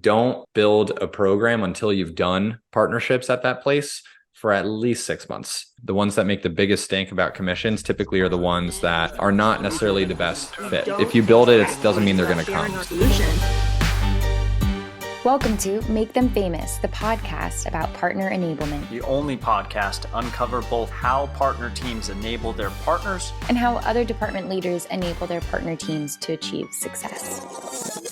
Don't build a program until you've done partnerships at that place for at least 6 months. The ones that make the biggest stink about commissions typically are the ones that are not necessarily the best fit. If you build it, it doesn't mean they're going to come. Welcome to Make Them Famous, the podcast about partner enablement. The only podcast to uncover both how partner teams enable their partners and how other department leaders enable their partner teams to achieve success.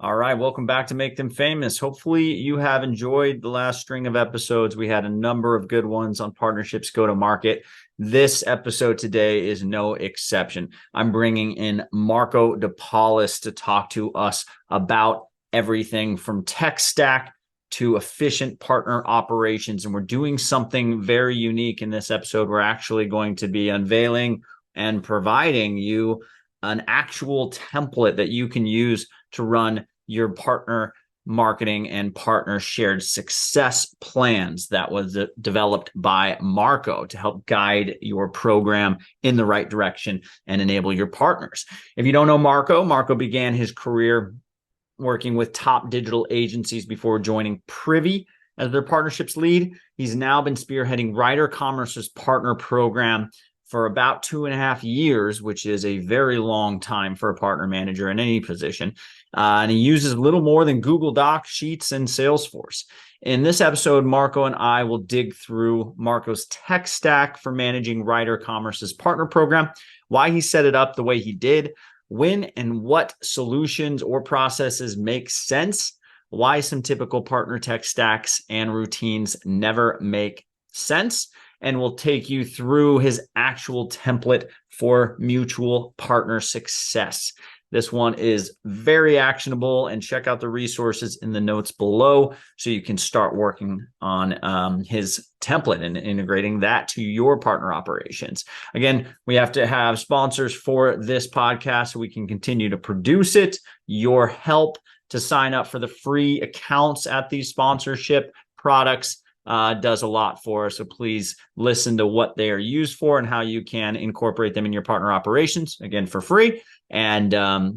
All right, welcome back to Make Them Famous. Hopefully you have enjoyed the last string of episodes. We had a number of good ones on partnerships go to market. This episode today is no exception. I'm bringing in Marco Paulis to talk to us about everything from tech stack to efficient partner operations. And we're doing something very unique in this episode. We're actually going to be unveiling and providing you an actual template that you can use to run your partner marketing and partner shared success plans that was developed by Marco to help guide your program in the right direction and enable your partners. If you don't know Marco began his career working with top digital agencies before joining Privy as their partnerships lead. He's now been spearheading Ryder Commerce's partner program for about 2.5 years, which is a very long time for a partner manager in any position. And he uses little more than Google Docs, Sheets, and Salesforce. In this episode, Marco and I will dig through Marco's tech stack for managing Ryder Commerce's partner program, why he set it up the way he did, when and what solutions or processes make sense, why some typical partner tech stacks and routines never make sense, and we'll take you through his actual template for mutual partner success. This one is very actionable, and check out the resources in the notes below so you can start working on his template and integrating that to your partner operations. Again, we have to have sponsors for this podcast so we can continue to produce it. Your help to sign up for the free accounts at these sponsorship products does a lot for us. So please listen to what they are used for and how you can incorporate them in your partner operations, again, for free, and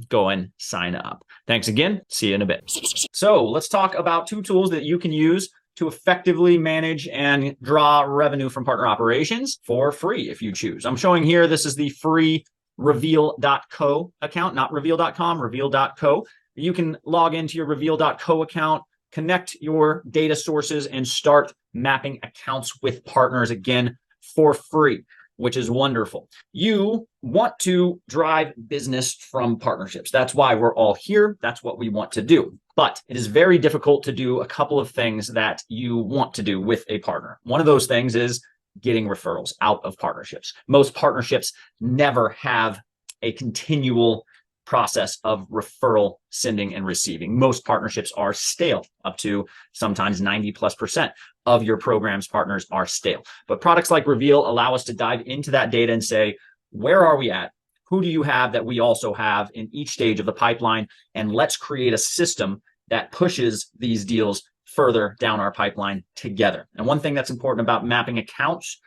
go and sign up. Thanks again. See you in a bit. So let's talk about 2 tools that you can use to effectively manage and draw revenue from partner operations for free if you choose. I'm showing here, this is the free reveal.co account, not reveal.com, reveal.co. You can log into your reveal.co account, connect your data sources, and start mapping accounts with partners again for free, which is wonderful. You want to drive business from partnerships. That's why we're all here. That's what we want to do. But it is very difficult to do a couple of things that you want to do with a partner. One of those things is getting referrals out of partnerships. Most partnerships never have a continual process of referral sending and receiving. Most partnerships are stale. Up to sometimes 90+% of your program's partners are stale. But products like Reveal allow us to dive into that data and say, where are we at? Who do you have that we also have in each stage of the pipeline? And let's create a system that pushes these deals further down our pipeline together. And one thing that's important about mapping accounts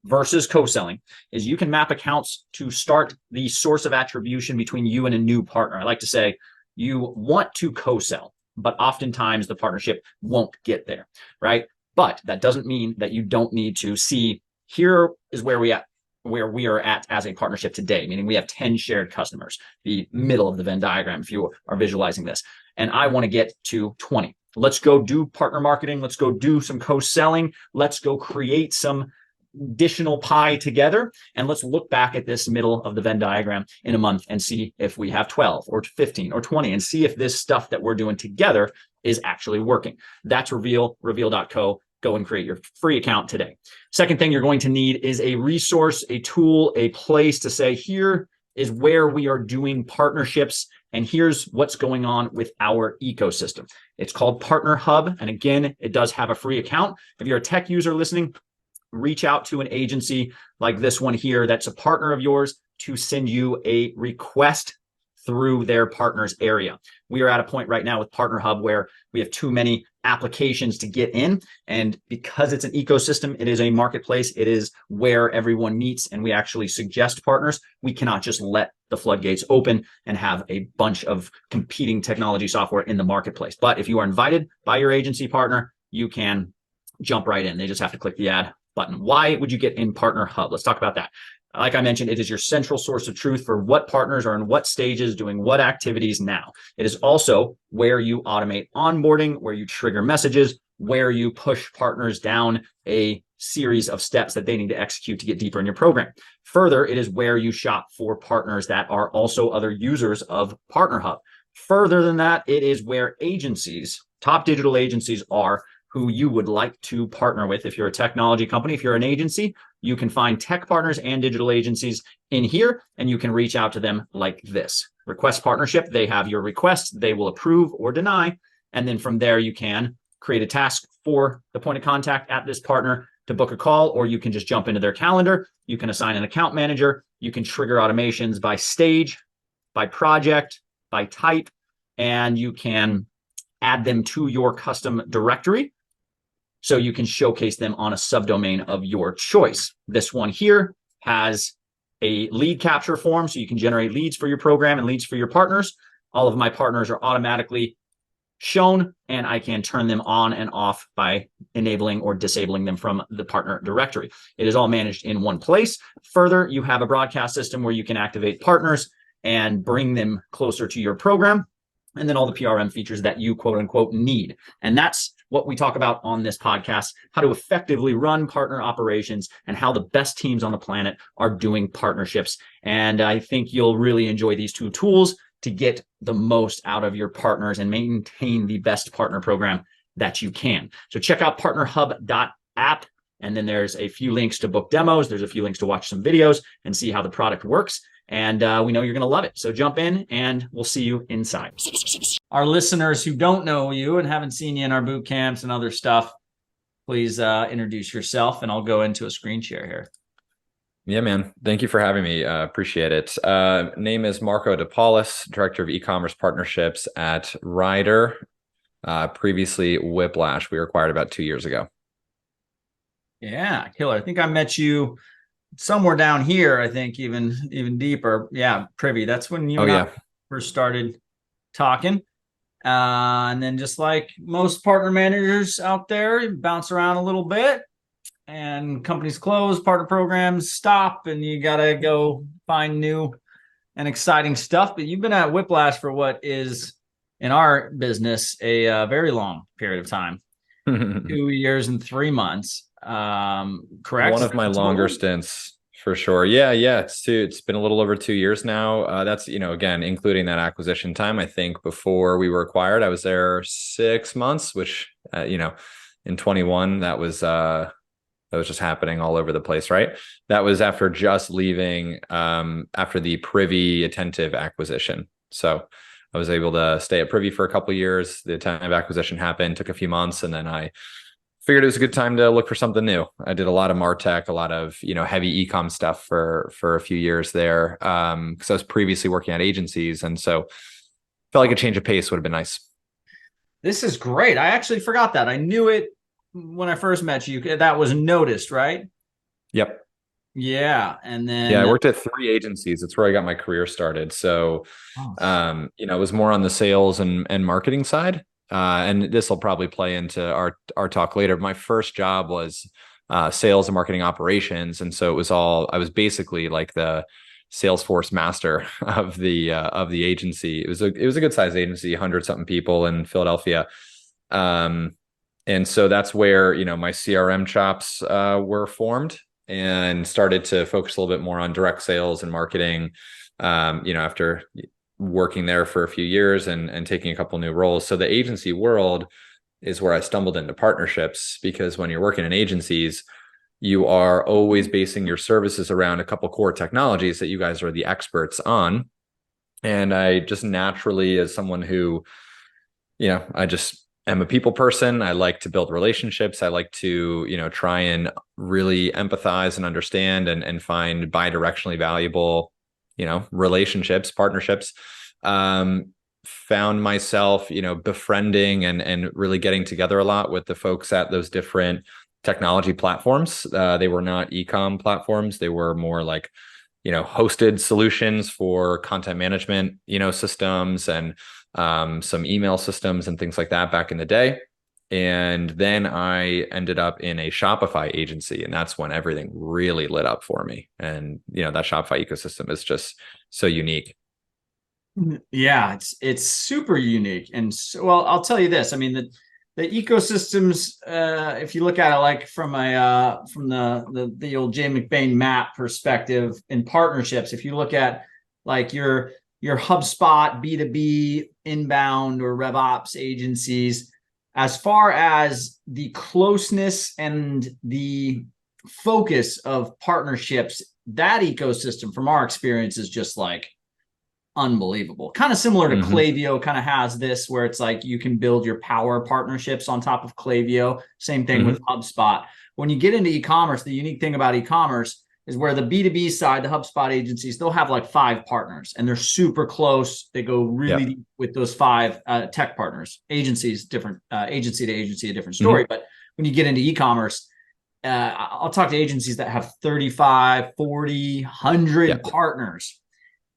versus co-selling is you can map accounts to start the source of attribution between you and a new partner. I like to say you want to co-sell, but oftentimes the partnership won't get there, right? But that doesn't mean that you don't need to see, here is where we are at as a partnership today, meaning we have 10 shared customers, the middle of the Venn diagram, if you are visualizing this, and I want to get to 20. Let's go do partner marketing. Let's go do some co-selling. Let's go create some additional pie together. And let's look back at this middle of the Venn diagram in a month and see if we have 12 or 15 or 20 and see if this stuff that we're doing together is actually working. That's reveal.co. Go and create your free account today. Second thing you're going to need is a resource, a tool, a place to say, here is where we are doing partnerships, and here's what's going on with our ecosystem. It's called Partnerhub. And again, it does have a free account. If you're a tech user listening, reach out to an agency like this one here that's a partner of yours to send you a request through their partner's area. We are at a point right now with Partnerhub where we have too many applications to get in. And because it's an ecosystem, it is a marketplace, it is where everyone meets, and we actually suggest partners. We cannot just let the floodgates open and have a bunch of competing technology software in the marketplace. But if you are invited by your agency partner, you can jump right in. They just have to click the add button. Why would you get in Partnerhub? Let's talk about that. Like I mentioned, it is your central source of truth for what partners are in what stages doing what activities now. It is also where you automate onboarding, where you trigger messages, where you push partners down a series of steps that they need to execute to get deeper in your program. Further, it is where you shop for partners that are also other users of Partnerhub. Further than that, it is where agencies, top digital agencies, are who you would like to partner with. If you're a technology company, if you're an agency, you can find tech partners and digital agencies in here, and you can reach out to them like this. Request partnership, they have your request, they will approve or deny. And then from there, you can create a task for the point of contact at this partner to book a call, or you can just jump into their calendar. You can assign an account manager. You can trigger automations by stage, by project, by type, and you can add them to your custom directory, so you can showcase them on a subdomain of your choice. This one here has a lead capture form, so you can generate leads for your program and leads for your partners. All of my partners are automatically shown, and I can turn them on and off by enabling or disabling them from the partner directory. It is all managed in one place. Further, you have a broadcast system where you can activate partners and bring them closer to your program, and then all the PRM features that you quote unquote need. And that's what we talk about on this podcast, how to effectively run partner operations and how the best teams on the planet are doing partnerships. And I think you'll really enjoy these two tools to get the most out of your partners and maintain the best partner program that you can. So check out partnerhub.app. And then there's a few links to book demos. There's a few links to watch some videos and see how the product works. And we know you're going to love it. So jump in and we'll see you inside. Our listeners who don't know you and haven't seen you in our boot camps and other stuff, please introduce yourself, and I'll go into a screen share here. Yeah, man. Thank you for having me. Appreciate it. Name is Marco de Paulis, Director of E-commerce Partnerships at Ryder. Previously Whiplash. We were acquired about 2 years ago. Yeah, killer. I think I met you somewhere down here. I think even deeper. Yeah, Privy. That's when you and I first started talking. And then just like most partner managers out there, you bounce around a little bit. And companies close, partner programs stop, and you got to go find new and exciting stuff. But you've been at Whiplash for what is, in our business, a very long period of time. 2 years and 3 months. Correct? One of my longer stints, for sure. Yeah. It's been a little over 2 years now. That's, again, including that acquisition time. I think before we were acquired, I was there 6 months, which, in 21, that was just happening all over the place, right? That was after just leaving after the Privy Attentive acquisition. So I was able to stay at Privy for a couple of years. The Attentive acquisition happened, took a few months, and then I figured it was a good time to look for something new. I did a lot of MarTech, a lot of heavy e-com stuff for a few years there, because I was previously working at agencies, and so felt like a change of pace would have been nice. This is great. I actually forgot that. I knew it when I first met you. That was noticed, right? Yep. Yeah. And then I worked at 3 agencies. That's where I got my career started. So it was more on the sales and marketing side. And this will probably play into our talk later. My first job was sales and marketing operations. And so I was basically like the Salesforce master of the agency. It was a good sized agency, 100-something people in Philadelphia. And so that's where, my CRM chops were formed, and started to focus a little bit more on direct sales and marketing, after working there for a few years and taking a couple new roles. So the agency world is where I stumbled into partnerships, because when you're working in agencies, you are always basing your services around a couple core technologies that you guys are the experts on. And I just naturally, as someone who, I just am a people person. I like to build relationships. I like to, try and really empathize and understand and find bi-directionally valuable, relationships, partnerships. found myself, befriending and really getting together a lot with the folks at those different technology platforms. They were not e-com platforms. They were more like, hosted solutions for content management, systems and some email systems and things like that back in the day. And then I ended up in a Shopify agency, and that's when everything really lit up for me. And, that Shopify ecosystem is just so unique. Yeah, it's super unique. And so, well, I'll tell you this. I mean, the ecosystems, if you look at it like from the old Jay McBain map perspective in partnerships, if you look at like your HubSpot, B2B, inbound or RevOps agencies, as far as the closeness and the focus of partnerships, that ecosystem from our experience is just like unbelievable. Kind of similar to Klaviyo kind of has this where it's like you can build your power partnerships on top of Klaviyo. Same thing with HubSpot. When you get into e-commerce, the unique thing about e-commerce is where the B2B side, the HubSpot agencies, they'll have like 5 partners and they're super close. They go really deep with those 5 tech partners, agencies, different agency to agency, a different story. But when you get into e-commerce, I'll talk to agencies that have 35, 40, 100 partners.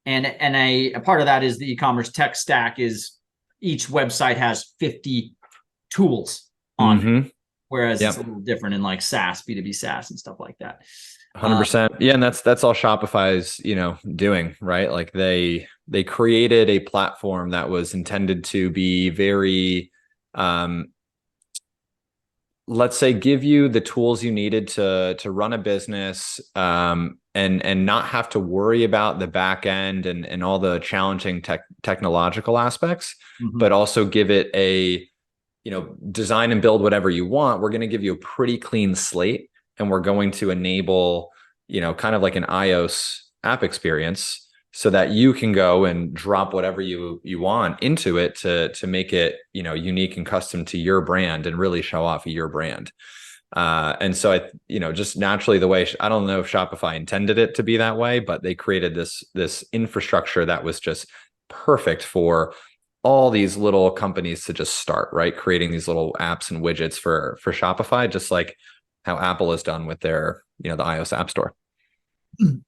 And a part of that is the e-commerce tech stack is each website has 50 tools on it, whereas it's a little different in like SaaS, B2B SaaS and stuff like that. 100%. Yeah. And that's all Shopify's, doing, right? Like they created a platform that was intended to be very, let's say, give you the tools you needed to run a business, and not have to worry about the back end and all the challenging technological aspects, but also give it a, design and build whatever you want. We're going to give you a pretty clean slate, and we're going to enable, kind of like an iOS app experience so that you can go and drop whatever you want into it to make it, unique and custom to your brand and really show off your brand. And so just naturally the way, I don't know if Shopify intended it to be that way, but they created this infrastructure that was just perfect for all these little companies to just start, right? Creating these little apps and widgets for Shopify, just like how Apple has done with their, the iOS App Store.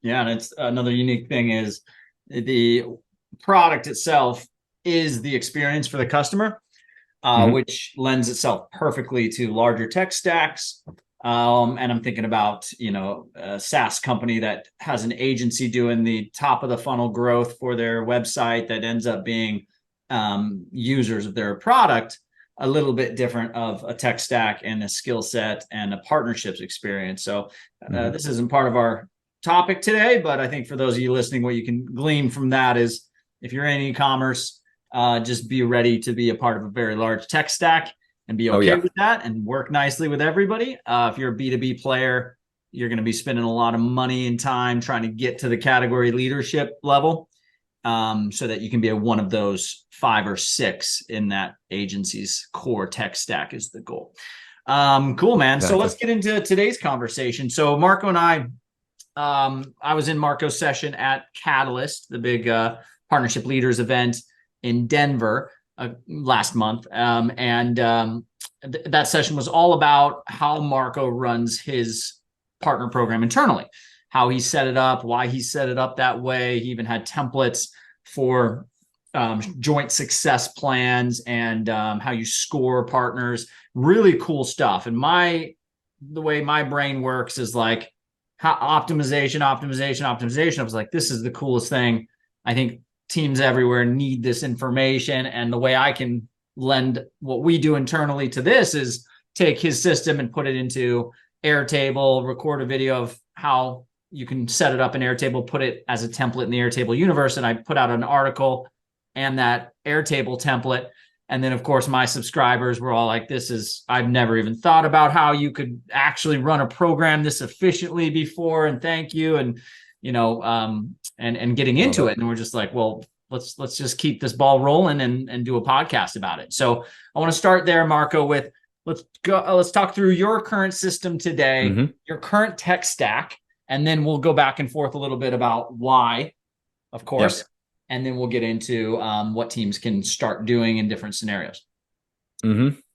Yeah. And it's another unique thing is the product itself is the experience for the customer, which lends itself perfectly to larger tech stacks. And I'm thinking about, a SaaS company that has an agency doing the top of the funnel growth for their website that ends up being users of their product, a little bit different of a tech stack and a skill set and a partnerships experience. So this isn't part of our topic today, but I think for those of you listening, what you can glean from that is if you're in e-commerce, just be ready to be a part of a very large tech stack and be okay with that and work nicely with everybody. If you're a B2B player, you're going to be spending a lot of money and time trying to get to the category leadership level, so that you can be one of those 5 or 6 in that agency's core tech stack is the goal. Cool, man. Exactly. So let's get into today's conversation. So Marco and I was in Marco's session at Catalyst, the big partnership leaders event in Denver last month. That session was all about how Marco runs his partner program internally, how he set it up, why he set it up that way. He even had templates for joint success plans and how you score partners, really cool stuff. And the way my brain works is like optimization. I was like, this is the coolest thing. I think teams everywhere need this information. And the way I can lend what we do internally to this is take his system and put it into Airtable, record a video of how you can set it up in Airtable, put it as a template in the Airtable universe. And I put out an article and that Airtable template. And then, of course, my subscribers were all like, I've never even thought about how you could actually run a program this efficiently before. And thank you. And, and getting into it. And we're just like, well, let's just keep this ball rolling and do a podcast about it. So I want to start there, Marco, with let's talk through your current system today, your current tech stack, and then we'll go back and forth a little bit about why, of course. and then we'll get into what teams can start doing in different scenarios.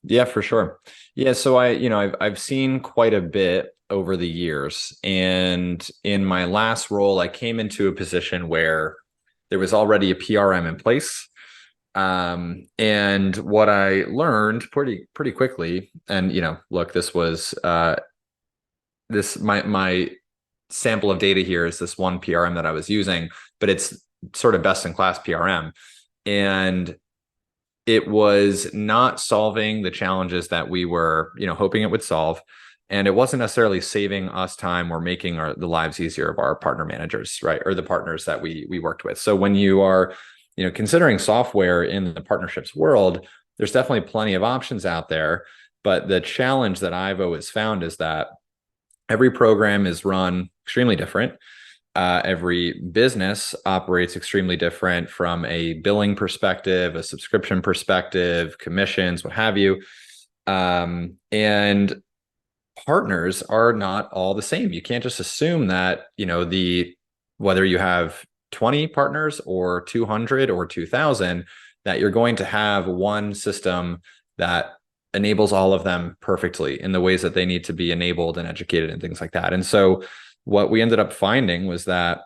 Yeah, for sure. Yeah, so I've seen quite a bit over the years, and in my last role, I came into a position where there was already a PRM in place. And what I learned pretty quickly, and look, this was my sample of data here is this one PRM that I was using, but it's sort of best in class PRM. And it was not solving the challenges that we were, hoping it would solve. And it wasn't necessarily saving us time or making the lives easier of our partner managers, right? Or the partners that we worked with. So when you are, considering software in the partnerships world, there's definitely plenty of options out there. But the challenge that I've always found is that every program is run extremely different. Every business operates extremely different from a billing perspective, a subscription perspective, commissions, what have you. And partners are not all the same. You can't just assume that, whether you have 20 partners or 200 or 2000, that you're going to have one system that enables all of them perfectly in the ways that they need to be enabled and educated and things like that. And so what we ended up finding was that,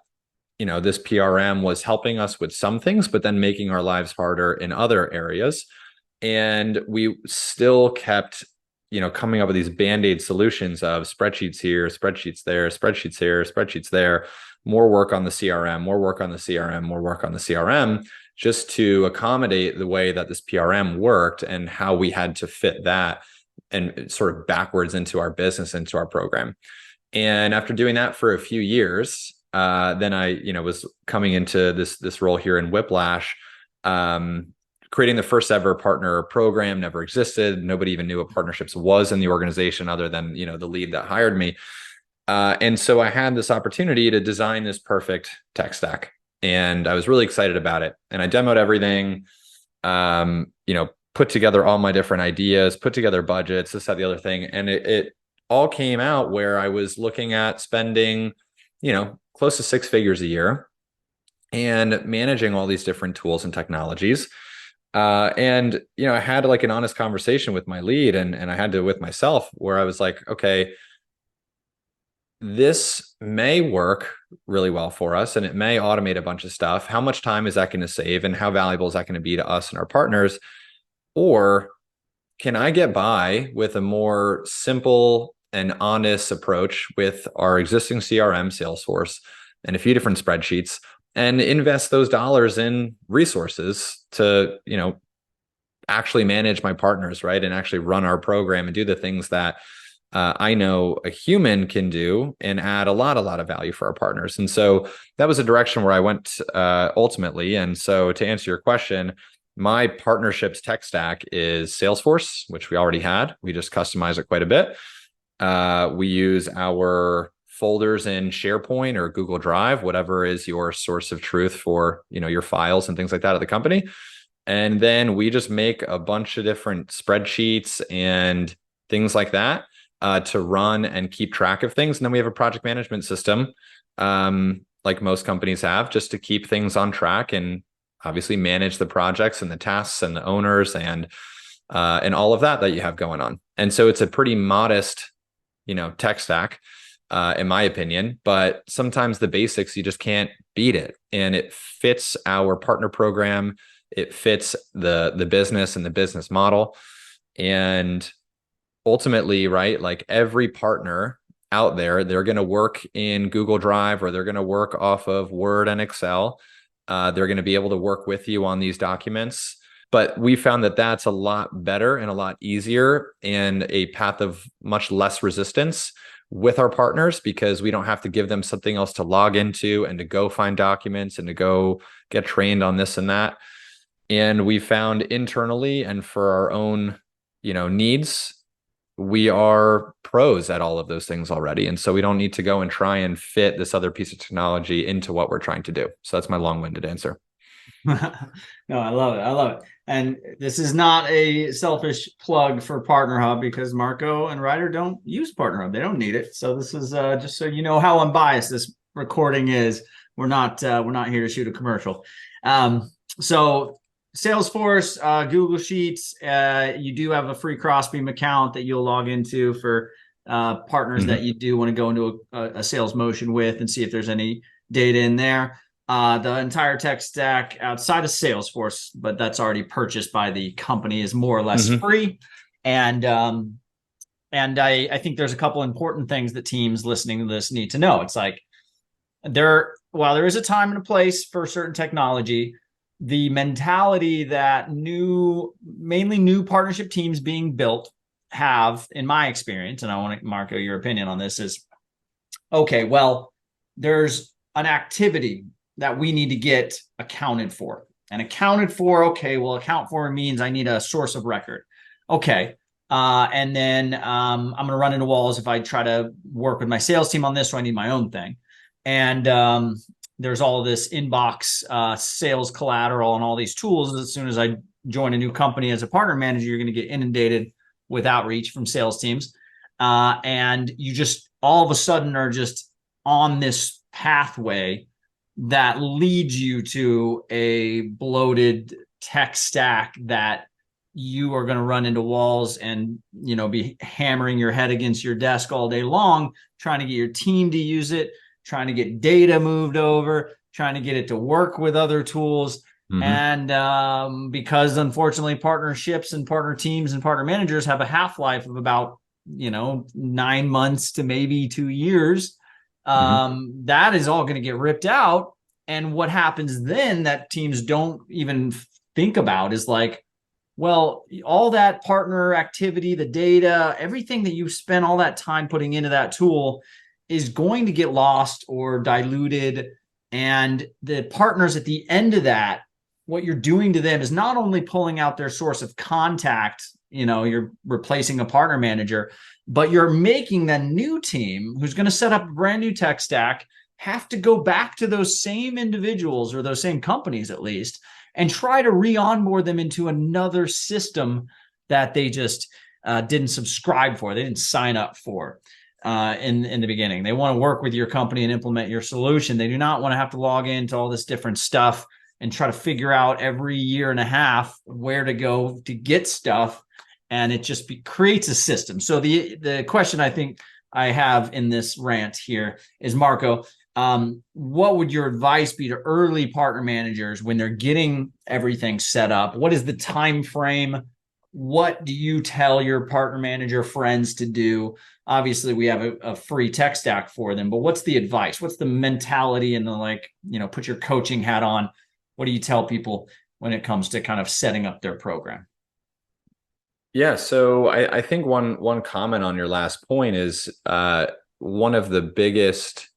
this PRM was helping us with some things, but then making our lives harder in other areas. And we still kept, coming up with these Band-Aid solutions of spreadsheets here, spreadsheets there, spreadsheets here, spreadsheets there, more work on the CRM, more work on the CRM, more work on the CRM, just to accommodate the way that this PRM worked and how we had to fit that and sort of backwards into our business, into our program. And after doing that for a few years, then I, was coming into this role here in Whiplash, creating the first ever partner program. Never existed. Nobody even knew what partnerships was in the organization other than, the lead that hired me. And so I had this opportunity to design this perfect tech stack, and I was really excited about it. And I demoed everything, put together all my different ideas, put together budgets, this, that, the other thing. And it all came out where I was looking at spending, close to 6 figures a year and managing all these different tools and technologies. And, I had like an honest conversation with my lead, and I had to with myself, where I was like, okay, this may work really well for us and it may automate a bunch of stuff. How much time is that going to save, and how valuable is that going to be to us and our partners? Or can I get by with a more simple and honest approach with our existing CRM, Salesforce, and a few different spreadsheets, and invest those dollars in resources to, actually manage my partners, right? And actually run our program and do the things that I know a human can do and add a lot of value for our partners. And so that was a direction where I went ultimately. And so to answer your question, my partnerships tech stack is Salesforce, which we already had. We just customize it quite a bit. We use our folders in SharePoint or Google Drive, whatever is your source of truth for, your files and things like that at the company. And then we just make a bunch of different spreadsheets and things like that to run and keep track of things. And then we have a project management system, like most companies have, just to keep things on track and obviously manage the projects and the tasks and the owners and all of that you have going on. And so it's a pretty modest, tech stack, in my opinion, but sometimes the basics, you just can't beat it. And it fits our partner program. It fits the business and the business model. And ultimately, right, like every partner out there, they're going to work in Google Drive or they're going to work off of Word and Excel. They're going to be able to work with you on these documents. But we found that that's a lot better and a lot easier and a path of much less resistance with our partners, because we don't have to give them something else to log into and to go find documents and to go get trained on this and that. And we found internally and for our own, needs, we are pros at all of those things already. And so we don't need to go and try and fit this other piece of technology into what we're trying to do. So that's my long-winded answer. No, I love it. I love it. And this is not a selfish plug for Partnerhub, because Marco and Ryder don't use Partnerhub. They don't need it. So this is just so you know how unbiased this recording is. we're not here to shoot a commercial. So Salesforce, Google Sheets, you do have a free Crossbeam account that you'll log into for partners that you do want to go into a sales motion with and see if there's any data in there. The entire tech stack outside of Salesforce, but that's already purchased by the company, is more or less free. And I think there's a couple important things that teams listening to this need to know. It's like while there is a time and a place for certain technology, the mentality that mainly new partnership teams being built have, in my experience, and I want to, Marco, your opinion on this, is, okay, well, there's an activity that we need to get accounted for. And accounted for, okay, well, account for means I need a source of record. Okay. And then I'm going to run into walls if I try to work with my sales team on this, so I need my own thing. And there's all this inbox sales collateral and all these tools. As soon as I join a new company as a partner manager, you're going to get inundated with outreach from sales teams. And you just all of a sudden are just on this pathway that leads you to a bloated tech stack that you are going to run into walls and, be hammering your head against your desk all day long, trying to get your team to use it, trying to get data moved over, trying to get it to work with other tools. And because unfortunately partnerships and partner teams and partner managers have a half-life of about, 9 months to maybe 2 years, that is all going to get ripped out. And what happens then that teams don't even think about is like, well, all that partner activity, the data, everything that you spent all that time putting into that tool is going to get lost or diluted. And the partners at the end of that, what you're doing to them is not only pulling out their source of contact, you're replacing a partner manager, but you're making the new team who's going to set up a brand new tech stack have to go back to those same individuals or those same companies at least and try to re-onboard them into another system that they just didn't subscribe for. They didn't sign up for in the beginning. They want to work with your company and implement your solution. They do not want to have to log into all this different stuff and try to figure out every year and a half where to go to get stuff. And it just creates a system. So the question I think I have in this rant here is, Marco, what would your advice be to early partner managers when they're getting everything set up? What is the time frame? What do you tell your partner manager friends to do? Obviously, we have a free tech stack for them, but what's the advice? What's the mentality and the put your coaching hat on? What do you tell people when it comes to kind of setting up their program? Yeah, so I think one comment on your last point is one of the biggest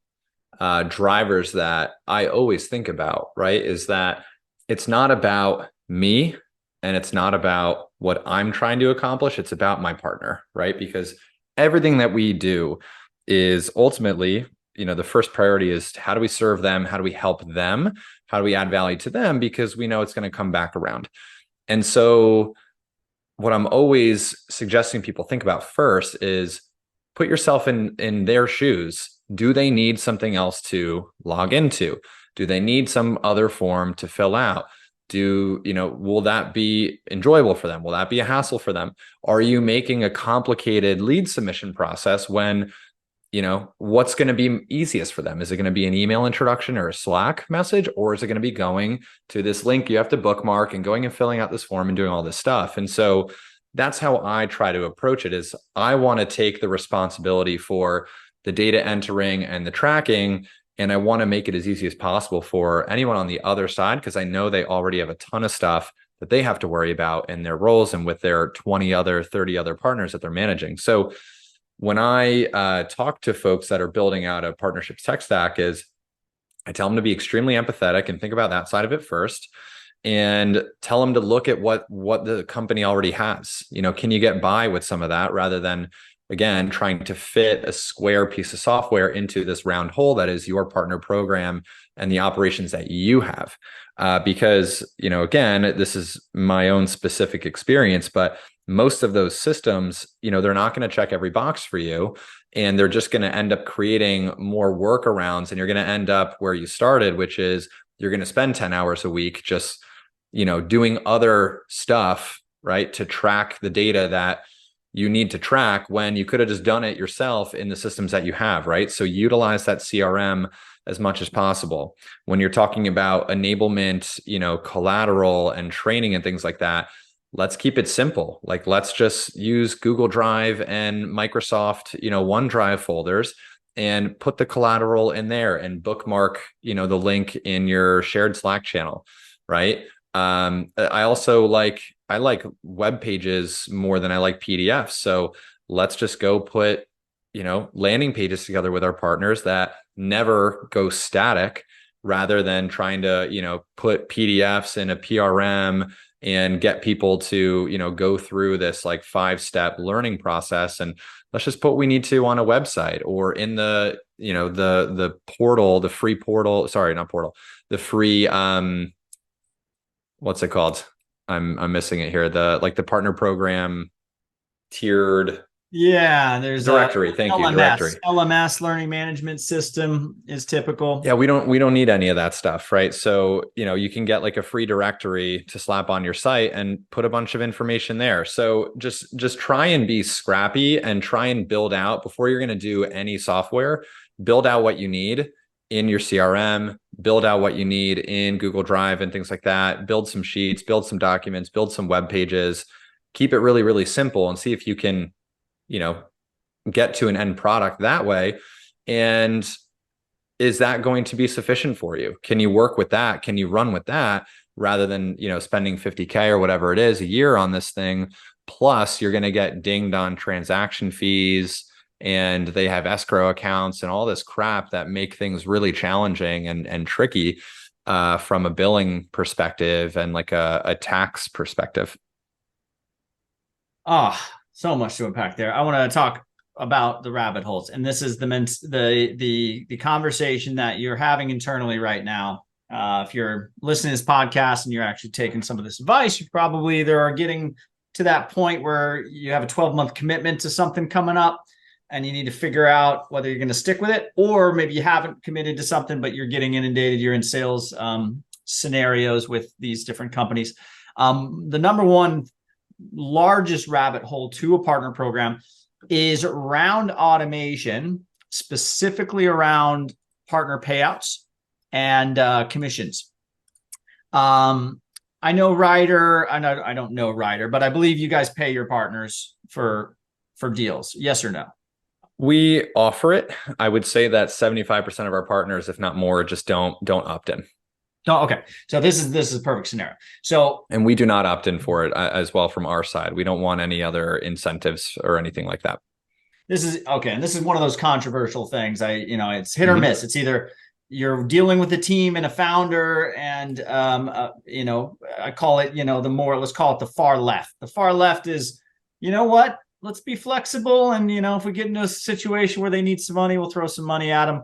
drivers that I always think about, right, is that it's not about me and it's not about what I'm trying to accomplish. It's about my partner, right? Because everything that we do is ultimately, the first priority is how do we serve them? How do we help them? How do we add value to them? Because we know it's going to come back around. And so what I'm always suggesting people think about first is put yourself in their shoes. Do they need something else to log into? Do they need some other form to fill out? Will that be enjoyable for them? Will that be a hassle for them? Are you making a complicated lead submission process when, what's going to be easiest for them? Is it going to be an email introduction or a Slack message? Or is it going to be going to this link you have to bookmark and going and filling out this form and doing all this stuff? And so that's how I try to approach it, is I want to take the responsibility for the data entering and the tracking, and I want to make it as easy as possible for anyone on the other side, because I know they already have a ton of stuff that they have to worry about in their roles and with their 30 other partners that they're managing. So when I talk to folks that are building out a partnerships tech stack, is I tell them to be extremely empathetic and think about that side of it first, and tell them to look at what the company already has. Can you get by with some of that rather than, again, trying to fit a square piece of software into this round hole that is your partner program and the operations that you have. Because, again, this is my own specific experience, but most of those systems, they're not going to check every box for you, and they're just going to end up creating more workarounds, and you're going to end up where you started, which is you're going to spend 10 hours a week just, doing other stuff, right, to track the data that you need to track when you could have just done it yourself in the systems that you have, right? So utilize that CRM as much as possible. When you're talking about enablement, collateral and training and things like that, let's keep it simple. Like, let's just use Google Drive and Microsoft, OneDrive folders, and put the collateral in there and bookmark, the link in your shared Slack channel, right? I like web pages more than I like PDFs. So let's just go put, landing pages together with our partners that never go static, rather than trying to, put PDFs in a PRM and get people to, go through this like 5-step learning process. And let's just put what we need to on a website or in the, the portal, the free portal, sorry, not portal, the free, what's it called? I'm missing it here. The partner program tiered. Yeah, there's directory. Thank LMS, you. Directory. LMS learning management system is typical. Yeah, we don't need any of that stuff, right? So, you can get like a free directory to slap on your site and put a bunch of information there. So just try and be scrappy and try and build out, before you're going to do any software, build out what you need in your CRM, build out what you need in Google Drive and things like that, build some sheets, build some documents, build some web pages, keep it really, really simple, and see if you can, get to an end product that way. And is that going to be sufficient for you? Can you work with that? Can you run with that, rather than, spending 50K or whatever it is a year on this thing? Plus you're going to get dinged on transaction fees, and they have escrow accounts and all this crap that make things really challenging and tricky from a billing perspective and like a tax perspective. So much to unpack there. I want to talk about the rabbit holes, and this is the conversation that you're having internally right now. If you're listening to this podcast and you're actually taking some of this advice, you probably either are getting to that point where you have a 12-month commitment to something coming up, and you need to figure out whether you're going to stick with it, or maybe you haven't committed to something, but you're getting inundated. You're in sales scenarios with these different companies. The number one largest rabbit hole to a partner program is around automation, specifically around partner payouts and commissions. I know Ryder. I don't know Ryder, but I believe you guys pay your partners for deals. Yes or no? We offer it. I would say that 75% of our partners, if not more, just don't opt in. Oh, okay. So this is a perfect scenario. And we do not opt in for it as well from our side. We don't want any other incentives or anything like that. This is okay. And this is one of those controversial things. It's hit or miss. It's either you're dealing with a team and a founder, and I call it, let's call it the far left. The far left is, what? Let's be flexible. And, if we get into a situation where they need some money, we'll throw some money at them.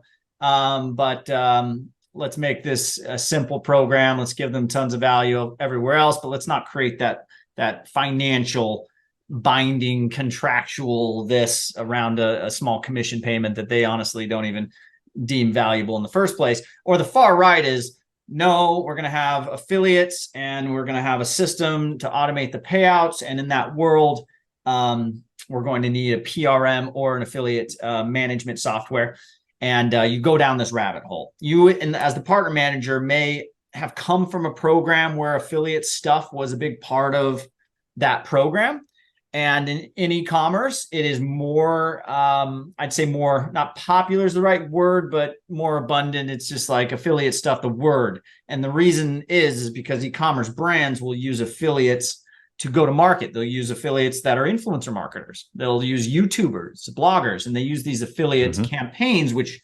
Let's make this a simple program. Let's give them tons of value everywhere else, but let's not create that financial binding contractual this around a small commission payment that they honestly don't even deem valuable in the first place. Or the far right is, no, we're going to have affiliates and we're going to have a system to automate the payouts. And in that world, we're going to need a PRM or an affiliate management software. And you go down this rabbit hole. You, and as the partner manager, may have come from a program where affiliate stuff was a big part of that program. And in e-commerce, it is more, I'd say more, not popular is the right word, but more abundant. It's just like affiliate stuff, the word. And the reason is because e-commerce brands will use affiliates to go to market. They'll use affiliates that are influencer marketers. They'll use YouTubers, bloggers, and they use these affiliates campaigns, which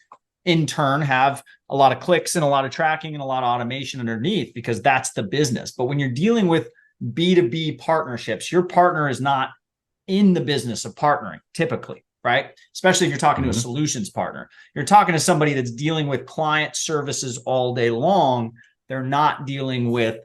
in turn have a lot of clicks and a lot of tracking and a lot of automation underneath, because that's the business. But when you're dealing with B2B partnerships, your partner is not in the business of partnering typically, right? Especially if you're talking to a solutions partner. You're talking to somebody that's dealing with client services all day long. They're not dealing with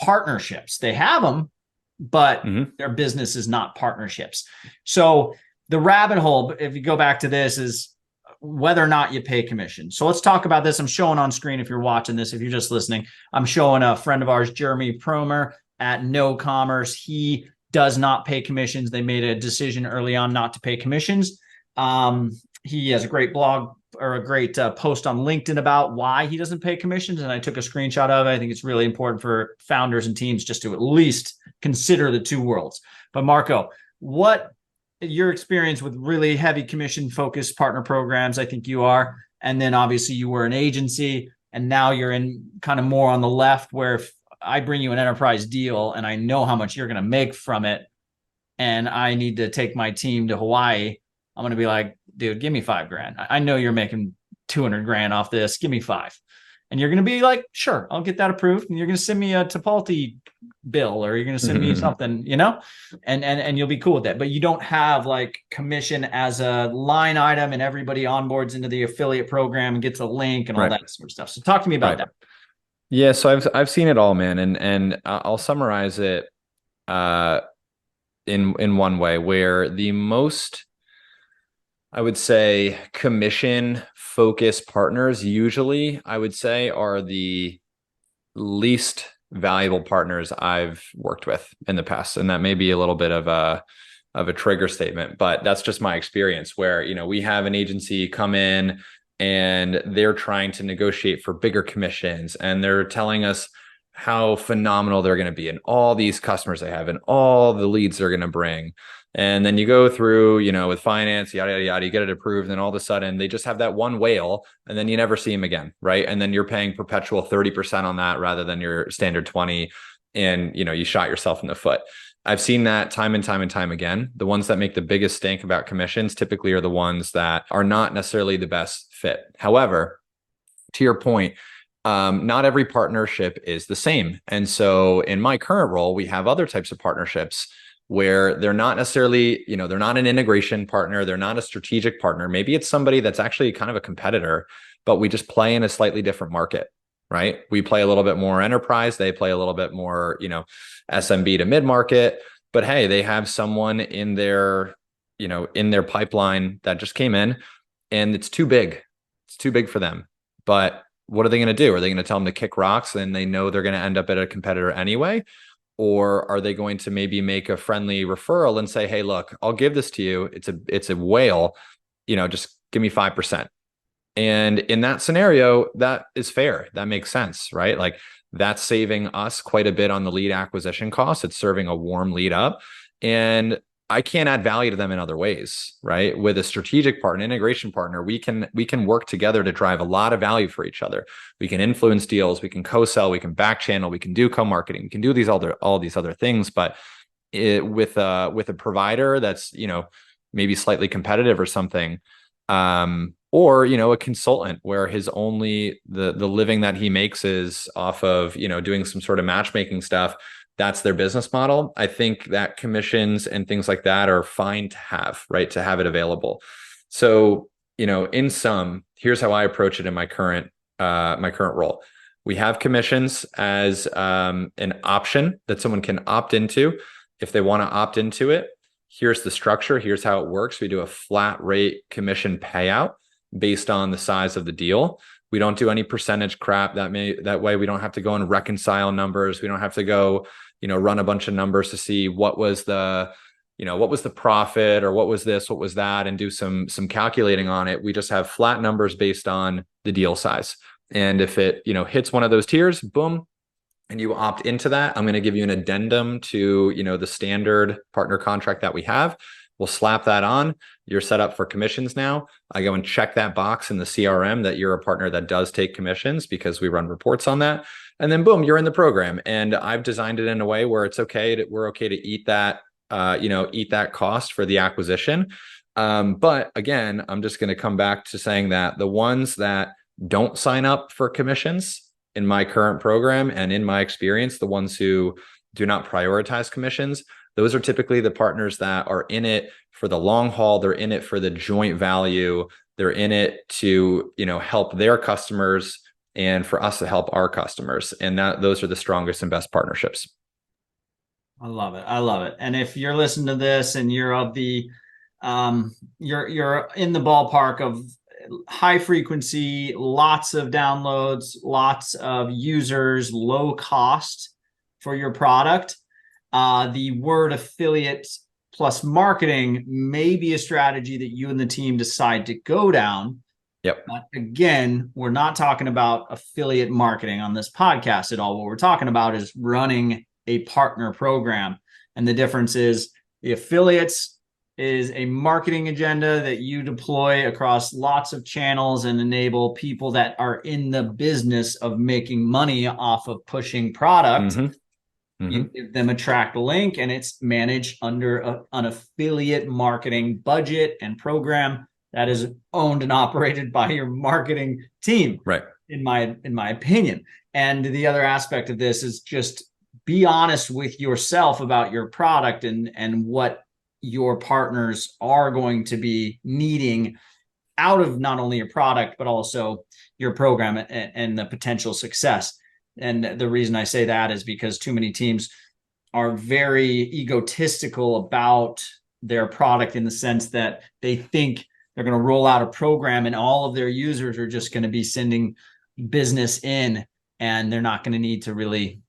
partnerships. They have them, but Mhm. their business is not partnerships. So the rabbit hole, if you go back to this, is whether or not you pay commission. So let's talk about this. I'm showing on screen if you're watching this. If you're just listening, I'm showing a friend of ours, Jeremy Promer at No Commerce. He does not pay commissions. They made a decision early on not to pay commissions. He has a great blog or a great post on LinkedIn about why he doesn't pay commissions. And I took a screenshot of it. I think it's really important for founders and teams just to at least consider the two worlds. But Marco, what your experience with really heavy commission focused partner programs? I think you are. And then obviously you were an agency and now you're in kind of more on the left where if I bring you an enterprise deal and I know how much you're going to make from it and I need to take my team to Hawaii, I'm going to be like, dude, give me $5,000. I know you're making 200 grand off this. Give me five. And you're going to be like, sure, I'll get that approved. And you're going to send me a Tipalti bill, or you're going to send me something, and you'll be cool with that. But you don't have like commission as a line item and everybody onboards into the affiliate program and gets a link and all that sort of stuff. So talk to me about that. Yeah. So I've seen it all, man. And I'll summarize it in one way where the most, I would say, commission focused partners usually, I would say, are the least valuable partners I've worked with in the past. And that may be a little bit of a trigger statement, but that's just my experience where, we have an agency come in and they're trying to negotiate for bigger commissions and they're telling us how phenomenal they're going to be and all these customers they have and all the leads they're going to bring. And then you go through, with finance, yada, yada, yada, you get it approved. And all of a sudden they just have that one whale and then you never see them again. Right. And then you're paying perpetual 30% on that rather than your standard 20. And, you shot yourself in the foot. I've seen that time and time and time again. The ones that make the biggest stink about commissions typically are the ones that are not necessarily the best fit. However, to your point, not every partnership is the same. And so in my current role, we have other types of partnerships where they're not necessarily, they're not an integration partner. They're not a strategic partner. Maybe it's somebody that's actually kind of a competitor, but we just play in a slightly different market, right? We play a little bit more enterprise. They play a little bit more, SMB to mid-market, but hey, they have someone in their pipeline that just came in and it's too big. It's too big for them. But what are they going to do? Are they going to tell them to kick rocks and they know they're going to end up at a competitor anyway? Or are they going to maybe make a friendly referral and say, hey, look, I'll give this to you. It's a whale, just give me 5%. And in that scenario, that is fair. That makes sense, right? Like that's saving us quite a bit on the lead acquisition costs. It's serving a warm lead up. And I can't add value to them in other ways, right? With a strategic partner, integration partner, we can work together to drive a lot of value for each other. We can influence deals, we can co-sell, we can back channel, we can do co-marketing, we can do all these other things. But with a provider that's maybe slightly competitive or something, or a consultant where his only the living that he makes is off of doing some sort of matchmaking stuff. That's their business model. I think that commissions and things like that are fine to have, right? To have it available. So, in sum, here's how I approach it in my current role. We have commissions as an option that someone can opt into. If they want to opt into it, here's the structure. Here's how it works. We do a flat rate commission payout based on the size of the deal. We don't do any percentage crap. That way we don't have to go and reconcile numbers. We don't have to go run a bunch of numbers to see what was the profit or what was this, what was that, and do some calculating on it. We just have flat numbers based on the deal size. And if it, hits one of those tiers, boom, and you opt into that, I'm going to give you an addendum to, the standard partner contract that we have. We'll slap that on. You're set up for commissions now. I go and check that box in the CRM that you're a partner that does take commissions because we run reports on that. And then boom, you're in the program. And I've designed it in a way where we're okay to eat that, eat that cost for the acquisition. But again, I'm just going to come back to saying that the ones that don't sign up for commissions in my current program and in my experience, the ones who do not prioritize commissions, those are typically the partners that are in it for the long haul. They're in it for the joint value. They're in it to, help their customers and for us to help our customers. And those are the strongest and best partnerships. I love it. I love it. And if you're listening to this and you're of the you're in the ballpark of high frequency, lots of downloads, lots of users, low cost for your product, the word affiliate plus marketing may be a strategy that you and the team decide to go down. Yep. But again, we're not talking about affiliate marketing on this podcast at all. What we're talking about is running a partner program. And the difference is the affiliates is a marketing agenda that you deploy across lots of channels and enable people that are in the business of making money off of pushing product. You give them a track link, and it's managed under an affiliate marketing budget and program that is owned and operated by your marketing team, right? In my opinion. And the other aspect of this is just be honest with yourself about your product and what your partners are going to be needing out of not only your product, but also your program and the potential success. And the reason I say that is because too many teams are very egotistical about their product, in the sense that they think they're going to roll out a program and all of their users are just going to be sending business in, and they're not going to need to really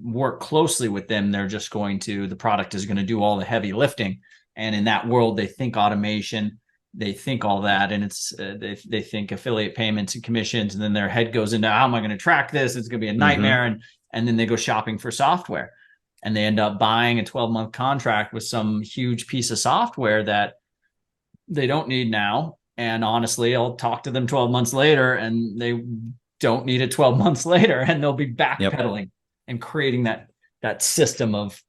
work closely with them. They're just the product is going to do all the heavy lifting. And in that world, they think automation, they think all that, and it's they think affiliate payments and commissions, and then their head goes into, how am I going to track this? It's going to be a nightmare. And then they go shopping for software, and they end up buying a 12-month contract with some huge piece of software that they don't need now. And honestly, I'll talk to them 12 months later and they don't need it 12 months later, and they'll be backpedaling and creating that system of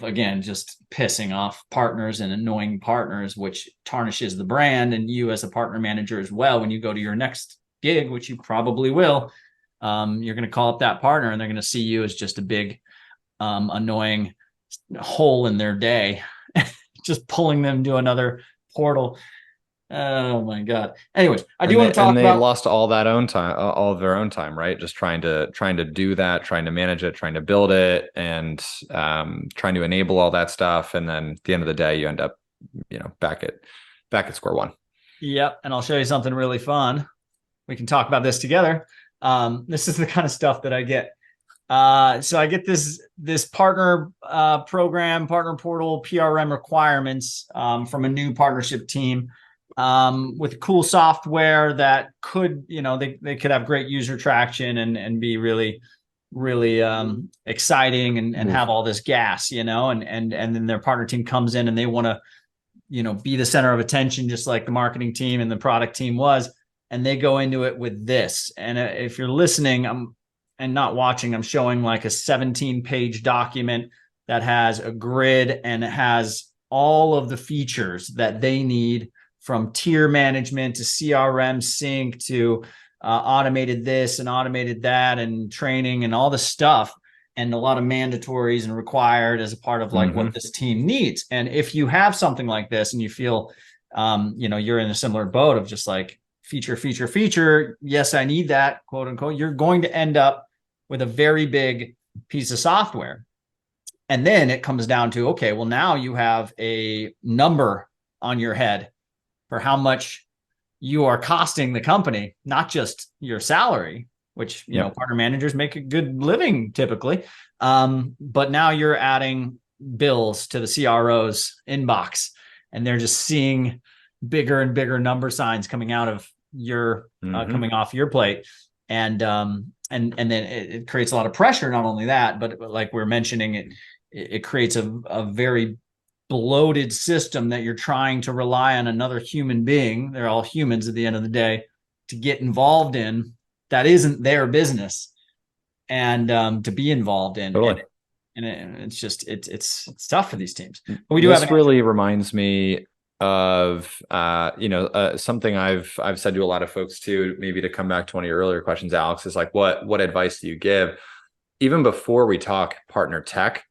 again, just pissing off partners and annoying partners, which tarnishes the brand and you as a partner manager as well. When you go to your next gig, which you probably will, you're going to call up that partner and they're going to see you as just a big annoying hole in their day, just pulling them to another portal. Oh my God. Anyways, I do want to talk about. And they lost all that own time, all of their own time, right? Just trying to do that, trying to manage it, trying to build it, and trying to enable all that stuff. And then at the end of the day, you end up, back at square one. Yep. And I'll show you something really fun. We can talk about this together. This is the kind of stuff that I get. So I get this partner program, partner portal, PRM requirements from a new partnership team with cool software that could, they could have great user traction and be really, really exciting and have all this gas, and then their partner team comes in and they want to, be the center of attention, just like the marketing team and the product team was. And they go into it with this. And if you're listening, and not watching, I'm showing like a 17-page document that has a grid and it has all of the features that they need, from tier management to CRM sync to automated this and automated that and training and all the stuff, and a lot of mandatories and required as a part of like what this team needs. And if you have something like this and you feel, you're in a similar boat of just like feature, yes, I need that, quote unquote, you're going to end up with a very big piece of software. And then it comes down to, okay, well, now you have a number on your head for how much you are costing the company, not just your salary, which, partner managers make a good living typically. But now you're adding bills to the CRO's inbox, and they're just seeing bigger and bigger number signs coming out of your, coming off your plate. And then it creates a lot of pressure. Not only that, but like we're mentioning, it creates a very bloated system that you're trying to rely on another human being. They're all humans at the end of the day to get involved in. That isn't their business, and to be involved in. Totally. And it's just it's tough for these teams. But we do have really reminds me of something I've said to a lot of folks too, maybe to come back to one of your earlier questions, Alex, is like what advice do you give even before we talk partner tech?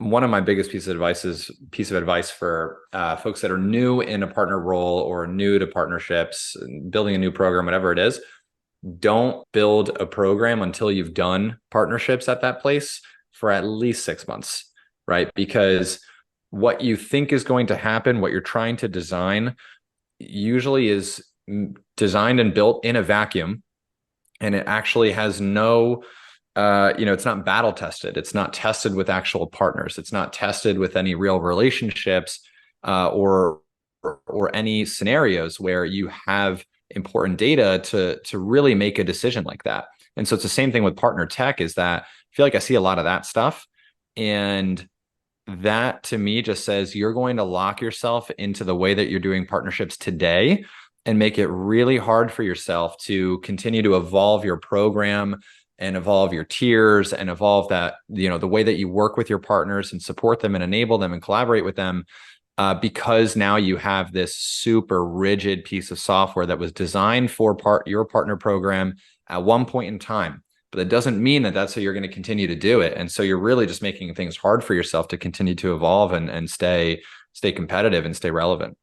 One of my biggest piece of advice for folks that are new in a partner role or new to partnerships, building a new program, whatever it is, don't build a program until you've done partnerships at that place for at least 6 months. right? Because what you think is going to happen, what you're trying to design, usually is designed and built in a vacuum, and it actually has no it's not battle tested. It's not tested with actual partners. It's not tested with any real relationships or any scenarios where you have important data to really make a decision like that. And so it's the same thing with partner tech, is that I feel like I see a lot of that stuff. And that to me just says you're going to lock yourself into the way that you're doing partnerships today and make it really hard for yourself to continue to evolve your program and evolve your tiers and evolve that, the way that you work with your partners and support them and enable them and collaborate with them, because now you have this super rigid piece of software that was designed for your partner program at one point in time. But that doesn't mean that that's how you're going to continue to do it. And so you're really just making things hard for yourself to continue to evolve and stay competitive and stay relevant.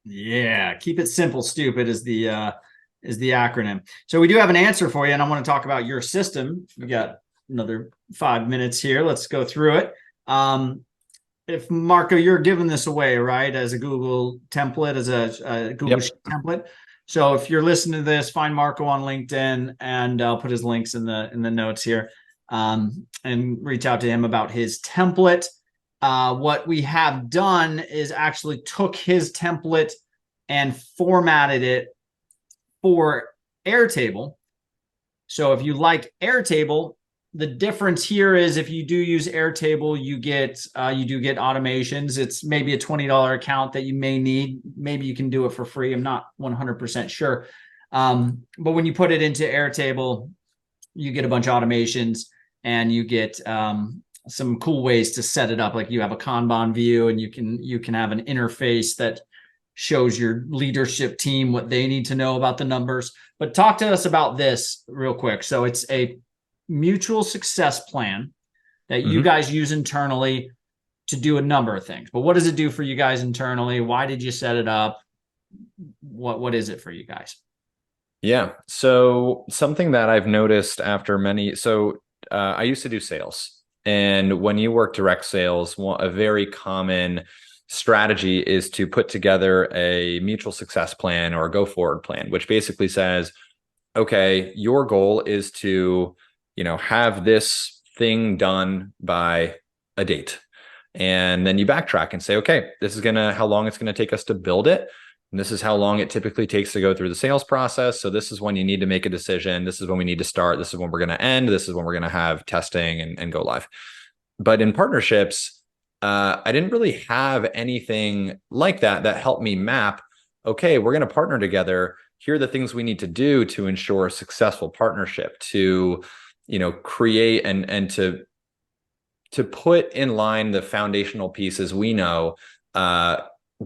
Yeah, keep it simple, stupid is the acronym. So we do have an answer for you, and I want to talk about your system. We got another 5 minutes here. Let's go through it. If Marco, you're giving this away, right, as a Google template, as a Google Sheet template. So if you're listening to this, find Marco on LinkedIn, and I'll put his links in the notes here, and reach out to him about his template. What we have done is actually took his template and formatted it for Airtable. So if you like Airtable, the difference here is if you do use Airtable, you do get automations. It's maybe a $20 account that you may need. Maybe you can do it for free. I'm not 100% sure. But when you put it into Airtable, you get a bunch of automations, and you get some cool ways to set it up. Like you have a Kanban view, and you can have an interface that shows your leadership team what they need to know about the numbers. But talk to us about this real quick. So it's a mutual success plan that you guys use internally to do a number of things. But what does it do for you guys internally? Why did you set it up? What is it for you guys? Yeah. So something that I've noticed after I used to do sales. And when you work direct sales, a very common strategy is to put together a mutual success plan or a go forward plan, which basically says, okay, your goal is to, have this thing done by a date. And then you backtrack and say, okay, this is how long it's going to take us to build it. And this is how long it typically takes to go through the sales process. So this is when you need to make a decision. This is when we need to start. This is when we're going to end. This is when we're going to have testing and go live. But in partnerships, I didn't really have anything like that helped me map, okay, we're going to partner together. Here are the things we need to do to ensure a successful partnership, to, create and to put in line the foundational pieces we know,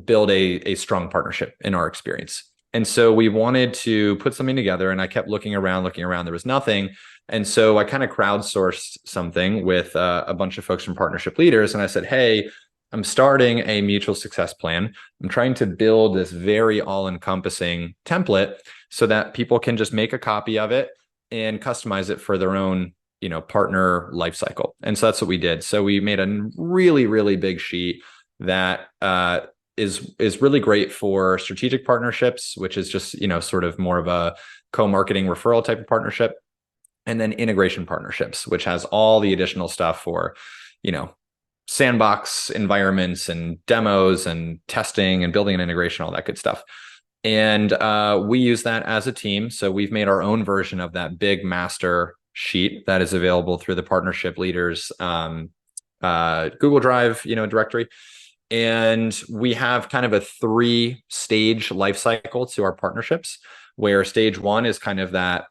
build a strong partnership in our experience. And so we wanted to put something together, and I kept looking around. There was nothing. And so I kind of crowdsourced something with a bunch of folks from partnership leaders. And I said, hey, I'm starting a mutual success plan. I'm trying to build this very all-encompassing template so that people can just make a copy of it and customize it for their own, partner lifecycle. And so that's what we did. So we made a really, really big sheet that is really great for strategic partnerships, which is just, sort of more of a co-marketing referral type of partnership. And then integration partnerships, which has all the additional stuff for, sandbox environments and demos and testing and building an integration, all that good stuff. And we use that as a team. So we've made our own version of that big master sheet that is available through the partnership leaders Google Drive, directory. And we have kind of a 3-stage life cycle to our partnerships, where stage 1 is kind of that,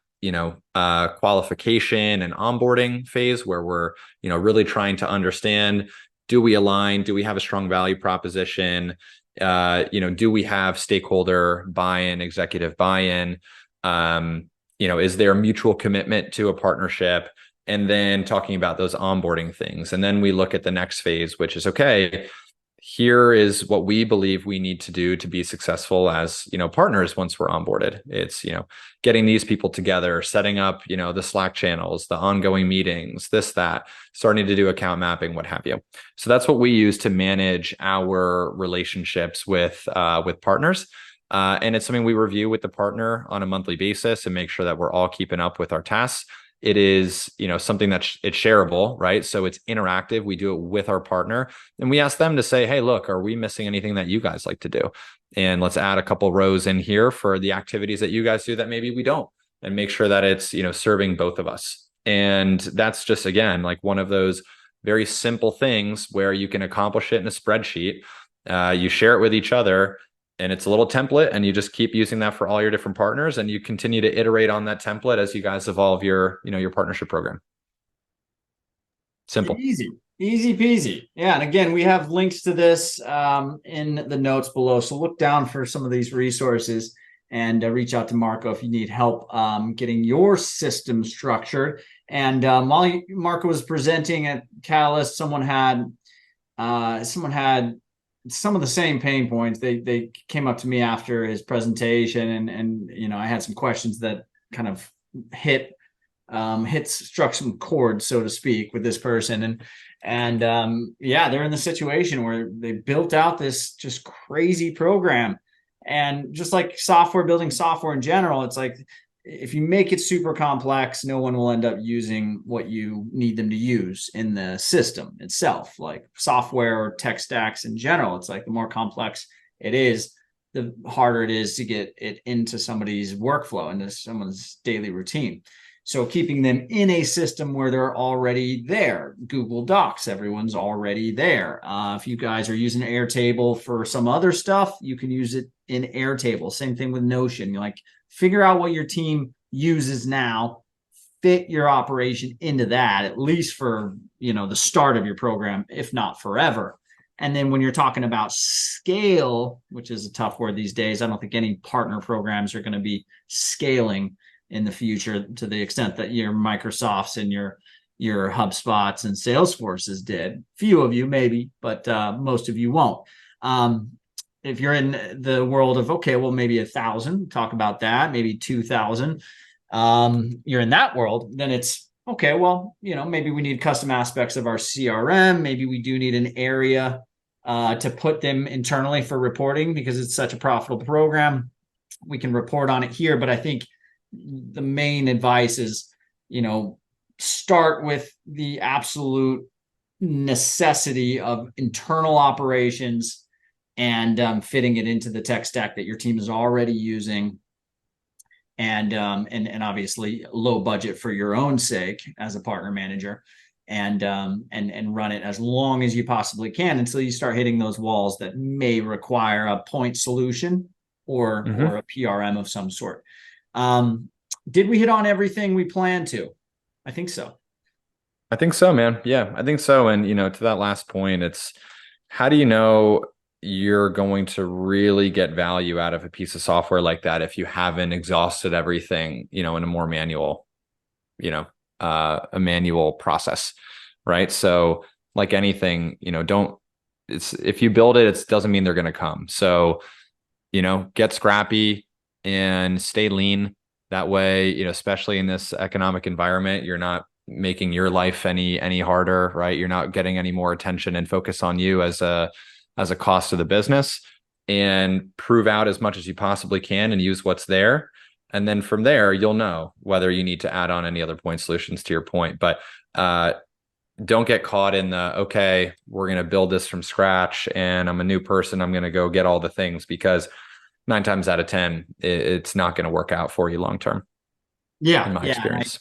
qualification and onboarding phase, where we're, really trying to understand, do we align? Do we have a strong value proposition? Do we have stakeholder buy-in, executive buy-in? Is there a mutual commitment to a partnership? And then talking about those onboarding things. And then we look at the next phase, which is, okay, here is what we believe we need to do to be successful as, partners once we're onboarded. It's, getting these people together, setting up, the Slack channels, the ongoing meetings, this, that, starting to do account mapping, what have you. So that's what we use to manage our relationships with partners. And it's something we review with the partner on a monthly basis and make sure that we're all keeping up with our tasks. It is, something that's it's shareable, right? So it's interactive. We do it with our partner and we ask them to say, hey, look, are we missing anything that you guys like to do? And let's add a couple rows in here for the activities that you guys do that maybe we don't, and make sure that it's, serving both of us. And that's just, again, like one of those very simple things where you can accomplish it in a spreadsheet. You share it with each other, and it's a little template, and you just keep using that for all your different partners, and you continue to iterate on that template as you guys evolve your partnership program. Simple. Easy peasy. Yeah. And again, we have links to this in the notes below. So look down for some of these resources and reach out to Marco if you need help getting your system structured. And while Marco was presenting at Catalyst, someone had some of the same pain points. They came up to me after his presentation, and I had some questions that kind of struck some chords, so to speak, with this person. And they're in the situation where they built out this just crazy program. And just like building software in general, it's like, if you make it super complex, no one will end up using what you need them to use in the system itself. Like software or tech stacks in general, it's like the more complex it is, the harder it is to get it into somebody's workflow, into someone's daily routine. So keeping them in a system where they're already there, Google Docs, everyone's already there. If you guys are using Airtable for some other stuff, you can use it in Airtable. Same thing with Notion. You're like, figure out what your team uses now, fit your operation into that, at least for, the start of your program, if not forever. And then when you're talking about scale, which is a tough word these days, I don't think any partner programs are going to be scaling in the future to the extent that your Microsofts and your HubSpots and Salesforces did. Few of you maybe, but most of you won't. If you're in the world of, okay, well, maybe 1,000, talk about that, maybe 2,000, you're in that world, then it's, okay, well, maybe we need custom aspects of our CRM. Maybe we do need an area to put them internally for reporting because it's such a profitable program. We can report on it here, but I think the main advice is, start with the absolute necessity of internal operations and fitting it into the tech stack that your team is already using, and obviously low budget for your own sake as a partner manager, and run it as long as you possibly can until you start hitting those walls that may require a point solution or a PRM of some sort. Did we hit on everything we planned to? I think so. I think so, man. Yeah, I think so. And, to that last point, it's how do you know you're going to really get value out of a piece of software like that if you haven't exhausted everything, in a more manual, a manual process, right? So like anything, if you build it, it doesn't mean they're going to come. So, get scrappy and stay lean. That way, especially in this economic environment, you're not making your life any harder, right? You're not getting any more attention and focus on you as a cost of the business, and prove out as much as you possibly can and use what's there. And then from there, you'll know whether you need to add on any other point solutions, to your point. But don't get caught in the, okay, we're going to build this from scratch and I'm a new person, I'm going to go get all the things, because 9 times out of 10, it's not going to work out for you long term. Yeah, in my experience.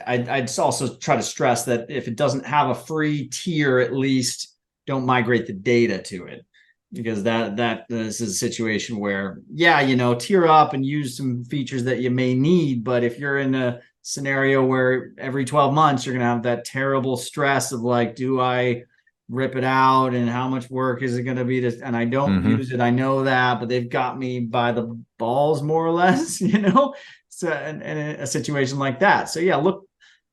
I'd also try to stress that if it doesn't have a free tier, at least don't migrate the data to it, because this is a situation where, tier up and use some features that you may need. But if you're in a scenario where every 12 months you're going to have that terrible stress of like, do I rip it out and how much work is it going to be to, and I don't use it, I know that, but they've got me by the balls more or less, so in a situation like that. So yeah, look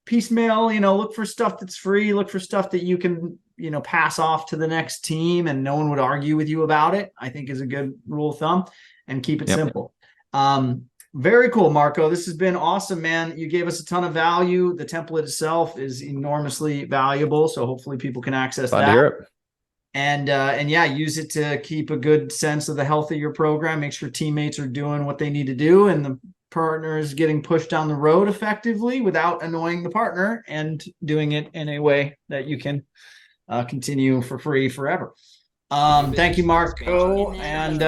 piecemeal, look for stuff that's free, look for stuff that you can pass off to the next team and no one would argue with you about it, I think is a good rule of thumb, and keep it simple. Very cool, Marco. This has been awesome, man. You gave us a ton of value. The template itself is enormously valuable. So hopefully people can access Glad that. to hear it. And yeah, use it to keep a good sense of the health of your program. Make sure teammates are doing what they need to do and the partner is getting pushed down the road effectively without annoying the partner, and doing it in a way that you can continue for free forever. Thank you, Marco, and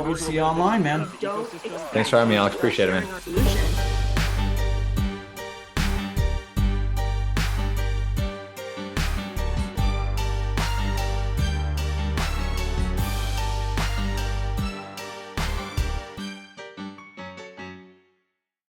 we'll see you online, man. Thanks for having me, Alex. Appreciate it, man.